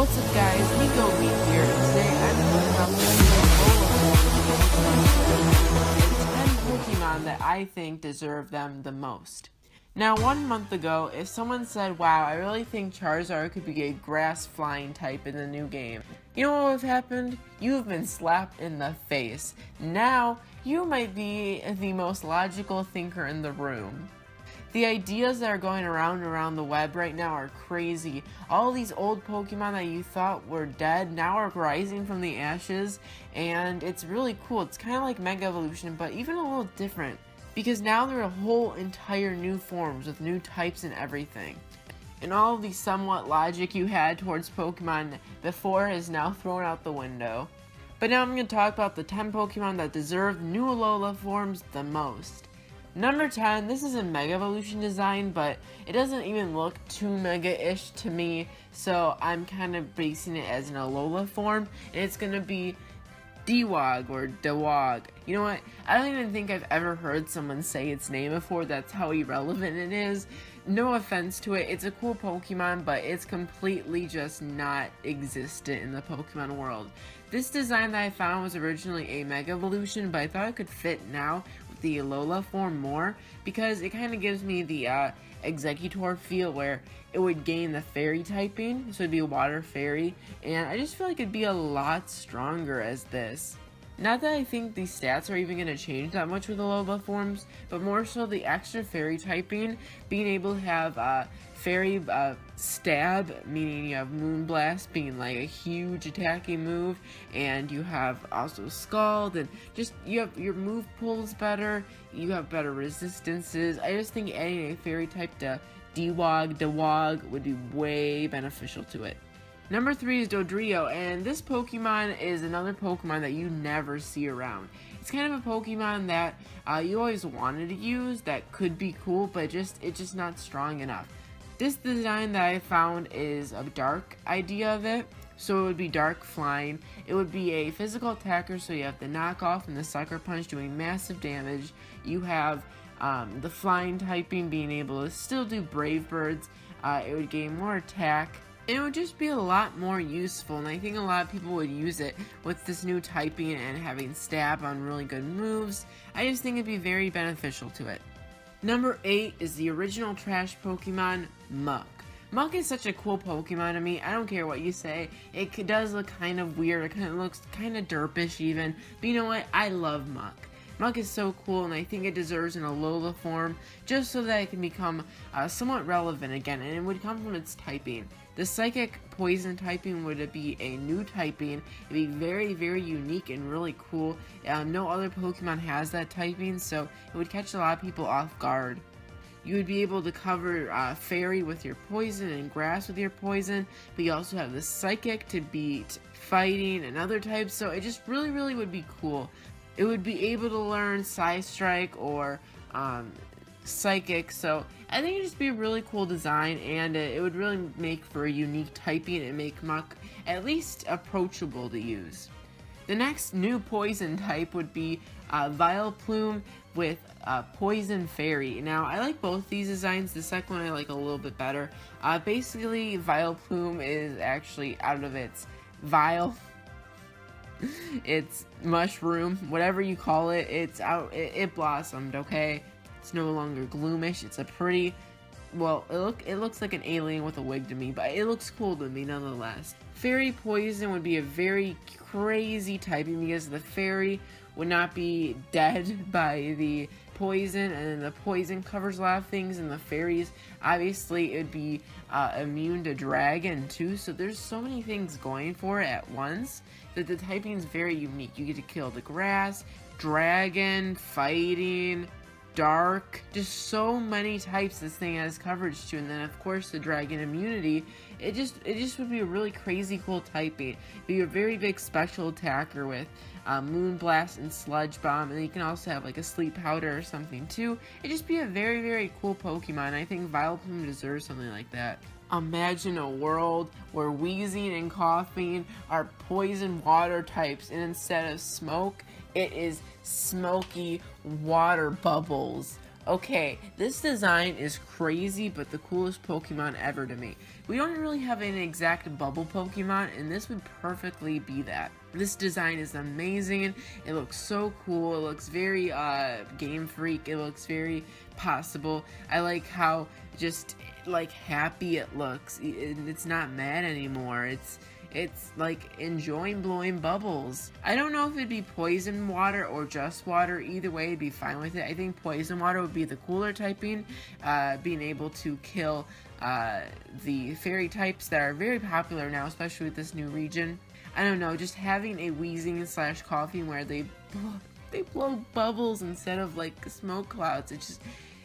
What's up guys, Nico here, and today I'm talking about the 10 Pokemon that I think deserve them the most. Now 1 month ago, if someone said, wow, I really think Charizard could be a grass flying type in the new game, you know what would have happened? You've been slapped in the face. Now, you might be the most logical thinker in the room. The ideas that are going around the web right now are crazy. All these old Pokemon that you thought were dead now are rising from the ashes, and it's really cool. It's kind of like Mega Evolution, but even a little different, because now there are whole entire new forms with new types and everything. And all of the somewhat logic you had towards Pokemon before is now thrown out the window. But now I'm going to talk about the 10 Pokemon that deserve new Alola forms the most. Number 10, this is a Mega Evolution design, but it doesn't even look too Mega-ish to me, so I'm kind of basing it as an Alola form, and it's going to be Dwha Gordo. You know what? I don't even think I've ever heard someone say its name before. That's how irrelevant it is. No offense to it. It's a cool Pokemon, but it's completely just not existent in the Pokemon world. This design that I found was originally a Mega Evolution, but I thought it could fit now with the Alola form more, because it kind of gives me the Executor feel where it would gain the fairy typing, so it'd be a water fairy, and I just feel like it'd be a lot stronger as this. Not that I think the stats are even going to change that much with Alola forms, but more so the extra fairy typing, being able to have fairy stab, meaning you have Moonblast being like a huge attacking move, and you have also Scald, and just you have your move pulls better, you have better resistances. I just think adding a fairy type to Dwha would be way beneficial to it. Number 3 is Dorado, and this Pokemon is another Pokemon that you never see around. It's kind of a Pokemon that you always wanted to use that could be cool, but it's just not strong enough. This design that I found is a dark idea of it, so it would be dark flying. It would be a physical attacker, so you have the knockoff and the sucker punch doing massive damage. You have the flying typing being able to still do Brave Birds. It would gain more attack. And it would just be a lot more useful, and I think a lot of people would use it with this new typing and having stab on really good moves. I just think it'd be very beneficial to it. Number 8 is the original trash Pokemon, Muk. Muk is such a cool Pokemon to me. I don't care what you say. It does look kind of weird. It kind of looks kind of derpish even. But you know what? I love Muk. Muk is so cool, and I think it deserves an Alola form just so that it can become somewhat relevant again, and it would come from its typing. The Psychic Poison typing would be a new typing. It'd be very, very unique and really cool. No other Pokemon has that typing, so it would catch a lot of people off guard. You would be able to cover Fairy with your Poison and Grass with your Poison, but you also have the Psychic to beat Fighting and other types, so it just really, really would be cool. It would be able to learn Psystrike or Psychic, so I think it'd just be a really cool design, and it would really make for a unique typing and make Muk at least approachable to use. The next new poison type would be Plume with Poison Fairy. Now, I like both these designs. The second one I like a little bit better. Basically, Plume is actually out of its vial. It's mushroom, whatever you call it, it's out, it blossomed, okay? It's no longer gloomish. It's a pretty, well, it looks like an alien with a wig to me, but it looks cool to me nonetheless. Fairy Poison would be a very crazy typing because the fairy would not be dead by the poison, and then the poison covers a lot of things, and the fairies, obviously, it would be immune to dragon too, so there's so many things going for it at once that the typing is very unique. You get to kill the grass, dragon, fighting, dark, just so many types this thing has coverage to, and then of course the dragon immunity. It just would be a really crazy cool typing. It'd be a very big special attacker with Moonblast and Sludge Bomb, and then you can also have like a Sleep Powder or something too. It'd just be a very, very cool Pokemon. I think Plume deserves something like that. Imagine a world where wheezing and coughing are poison water types, and instead of smoke, it is smoky water bubbles. Okay, this design is crazy, but the coolest Pokemon ever to me. We don't really have an exact bubble Pokemon, and this would perfectly be that. This design is amazing. It looks so cool. It looks very Game Freak. It looks very possible. I like how just like happy it looks. It's not mad anymore. It's like enjoying blowing bubbles. I don't know if it'd be poison water or just water. Either way, I'd be fine with it. I think poison water would be the cooler typing, being able to kill the fairy types that are very popular now, especially with this new region. I don't know, just having a wheezing / coughing where they blow bubbles instead of like smoke clouds.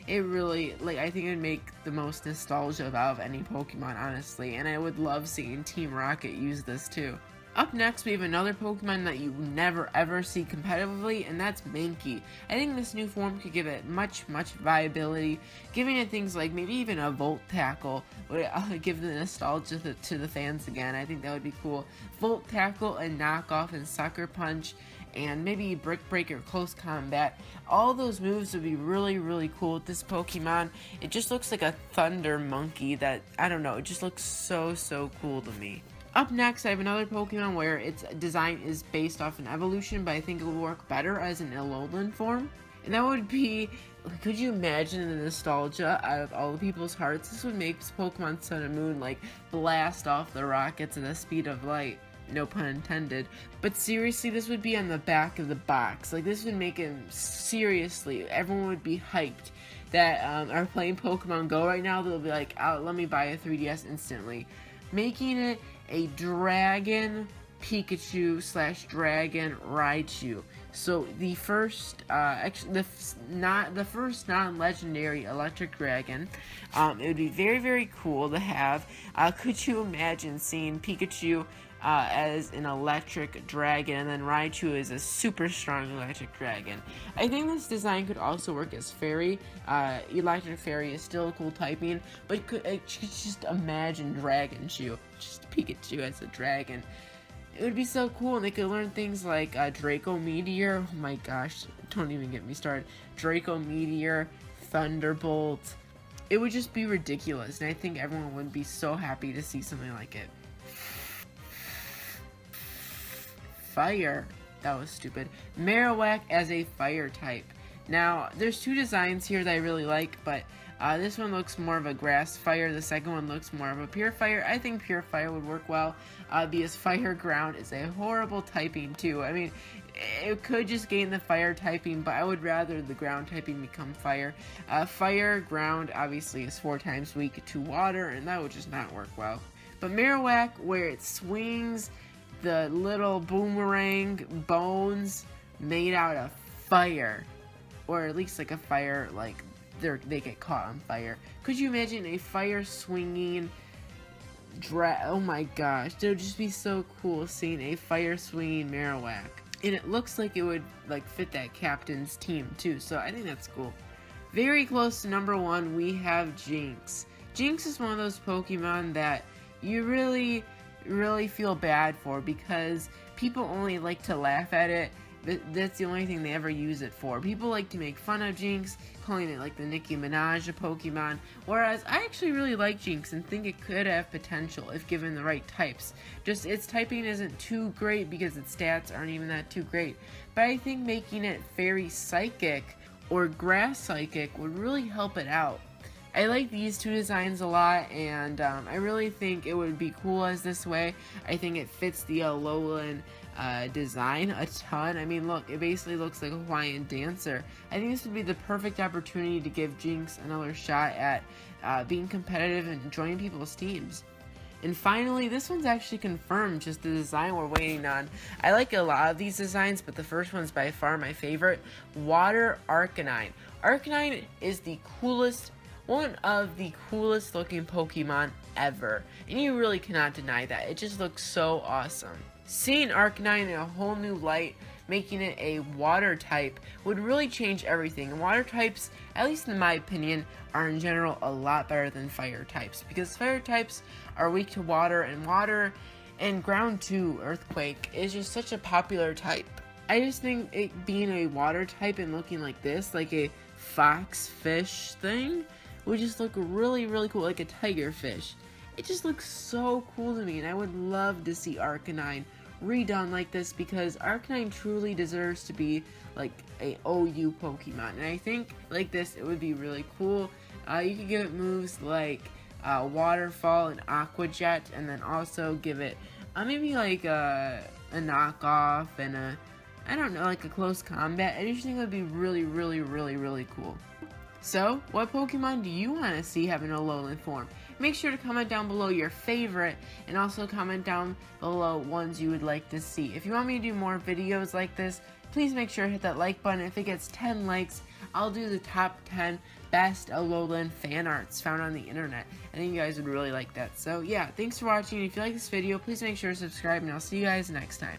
It really, like, I think it would make the most nostalgia out of any Pokemon, honestly, and I would love seeing Team Rocket use this too. Up next, we have another Pokemon that you never ever see competitively, and that's Minky. I think this new form could give it much viability, giving it things like maybe even a Volt Tackle would give the nostalgia to the fans again. I think that would be cool. Volt Tackle and Knock Off and Sucker Punch, and maybe Brick Breaker, Close Combat. All those moves would be really cool with this Pokemon. It just looks like a thunder monkey that, I don't know, it just looks so cool to me. Up next, I have another Pokemon where its design is based off an evolution, but I think it would work better as an Alolan form. And that would be, could you imagine the nostalgia out of all the people's hearts? This would make Pokemon Sun and Moon like blast off the rockets at the speed of light. No pun intended. But seriously, this would be on the back of the box. Like, this would make him, seriously, everyone would be hyped that are playing Pokemon Go right now. They'll be like, oh, let me buy a 3DS instantly. Making it a Dragon Pikachu / Dragon Raichu. So the first, actually, the first non-legendary Electric Dragon. It would be very cool to have. Could you imagine seeing Pikachu as an electric dragon, and then Raichu is a super strong electric dragon? I think this design could also work as fairy. Electric fairy is still a cool typing, but could just imagine Dragon Chew, just Pikachu as a dragon. It would be so cool, and they could learn things like Draco Meteor. Oh my gosh, don't even get me started. Draco Meteor, Thunderbolt. It would just be ridiculous, and I think everyone would be so happy to see something like it. Fire. That was stupid. Marowak as a fire type. Now, there's two designs here that I really like, but this one looks more of a grass fire. The second one looks more of a pure fire. I think pure fire would work well, because fire ground is a horrible typing too. I mean, it could just gain the fire typing, but I would rather the ground typing become fire. Fire ground obviously is 4 times weak to water, and that would just not work well. But Marowak, where it swings the little boomerang bones made out of fire, or at least like a fire, like they get caught on fire. Could you imagine a fire swinging oh my gosh, it would just be so cool seeing a fire swinging Marowak, and it looks like it would like fit that captain's team too, so I think that's cool. Very close to number 1, we have Jinx. Jinx is one of those Pokemon that you really feel bad for, because people only like to laugh at it. That's the only thing they ever use it for. People like to make fun of Jinx, calling it like the Nicki Minaj of Pokemon, whereas I actually really like Jinx and think it could have potential if given the right types. Just its typing isn't too great because its stats aren't even that too great, but I think making it Fairy Psychic or Grass Psychic would really help it out. I like these two designs a lot, and I really think it would be cool as this way. I think it fits the Alolan design a ton. I mean, look, it basically looks like a Hawaiian dancer. I think this would be the perfect opportunity to give Jinx another shot at being competitive and joining people's teams. And finally, this one's actually confirmed, just the design we're waiting on. I like a lot of these designs, but the first one's by far my favorite. Water Arcanine. Arcanine is the coolest, one of the coolest looking Pokemon ever, and you really cannot deny that. It just looks so awesome. Seeing Arcanine in a whole new light, making it a water type, would really change everything. And water types, at least in my opinion, are in general a lot better than fire types, because fire types are weak to water, and ground too, earthquake, is just such a popular type. I just think it being a water type and looking like this, like a fox fish thing would just look really, really cool, like a tigerfish. It just looks so cool to me, and I would love to see Arcanine redone like this, because Arcanine truly deserves to be like a OU Pokemon, and I think like this it would be really cool. You could give it moves like Waterfall and Aqua Jet, and then also give it maybe like a knockoff and I don't know, like a close combat. I just think it would be really, really, really, really cool. So, what Pokemon do you want to see have an Alolan form? Make sure to comment down below your favorite, and also comment down below ones you would like to see. If you want me to do more videos like this, please make sure to hit that like button. If it gets 10 likes, I'll do the top 10 best Alolan fan arts found on the internet. I think you guys would really like that. So yeah, thanks for watching. If you like this video, please make sure to subscribe, and I'll see you guys next time.